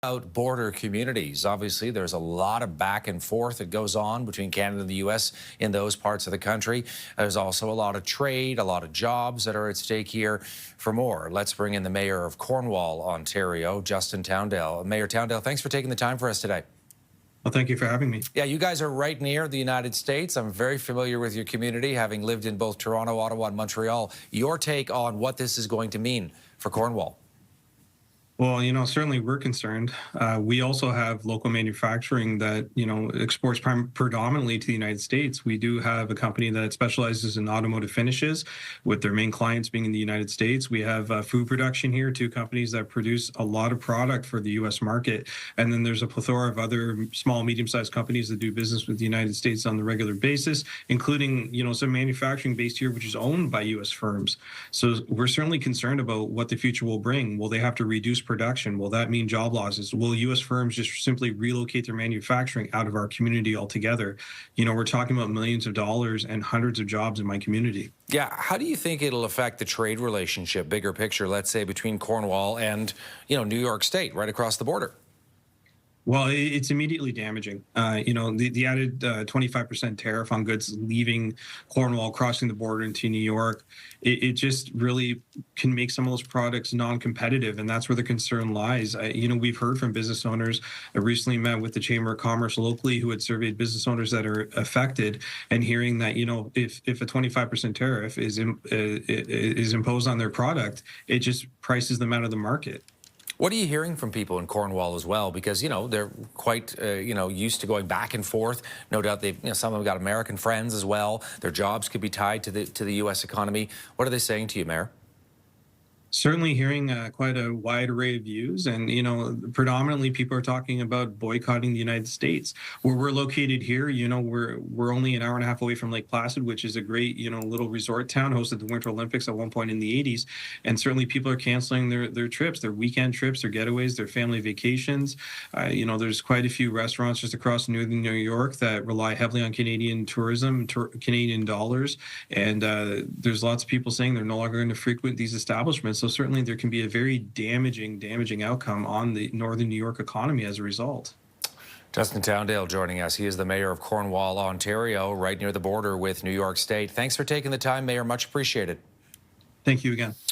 About border communities. Obviously, there's a lot of back and forth that goes on between Canada and the U.S. in those parts of the country. There's also a lot of trade, a lot of jobs that are at stake here. For more, let's bring in the Mayor of Cornwall, Ontario, Justin Towndale. Mayor Towndale, thanks for taking the time for us today. Well, thank you for having me. Yeah, you guys are right near the United States. I'm very familiar with your community, having lived in both Toronto, Ottawa, and Montreal. Your take on what this is going to mean for Cornwall? Well, certainly we're concerned. We also have local manufacturing that, exports predominantly to the United States. We do have a company that specializes in automotive finishes, with their main clients being in the United States. We have food production here, two companies that produce a lot of product for the U.S. market. And then there's a plethora of other small, medium-sized companies that do business with the United States on the regular basis, including, some manufacturing based here, which is owned by U.S. firms. So we're certainly concerned about what the future will bring. Will they have to reduce production? Will that mean job losses? Will U.S. firms just simply relocate their manufacturing out of our community altogether? We're talking about millions of dollars and hundreds of jobs in my community. Yeah, how do you think it'll affect the trade relationship, bigger picture, let's say, between Cornwall and, New York State, right across the border? Well, it's immediately damaging. The added 25% tariff on goods leaving Cornwall, crossing the border into New York, it just really can make some of those products non-competitive, and that's where the concern lies. We've heard from business owners. I recently met with the Chamber of Commerce locally, who had surveyed business owners that are affected, and hearing that if a 25% tariff is imposed on their product, it just prices them out of the market. What are you hearing from people in Cornwall as well? Because, they're quite, used to going back and forth. No doubt they've, some of them got American friends as well. Their jobs could be tied to the U.S. economy. What are they saying to you, Mayor? Certainly hearing quite a wide array of views, and predominantly people are talking about boycotting the United States. Where we're located here, we're only an hour and a half away from Lake Placid, which is a great little resort town, hosted the Winter Olympics at one point in the 80s, and certainly people are canceling their trips, their weekend trips, their getaways, their family vacations. There's quite a few restaurants just across northern New York that rely heavily on Canadian tourism, Canadian dollars, and there's lots of people saying they're no longer going to frequent these establishments. So certainly there can be a very damaging outcome on the northern New York economy as a result. Justin Towndale joining us. He is the Mayor of Cornwall, Ontario, right near the border with New York State. Thanks for taking the time, Mayor. Much appreciated. Thank you again.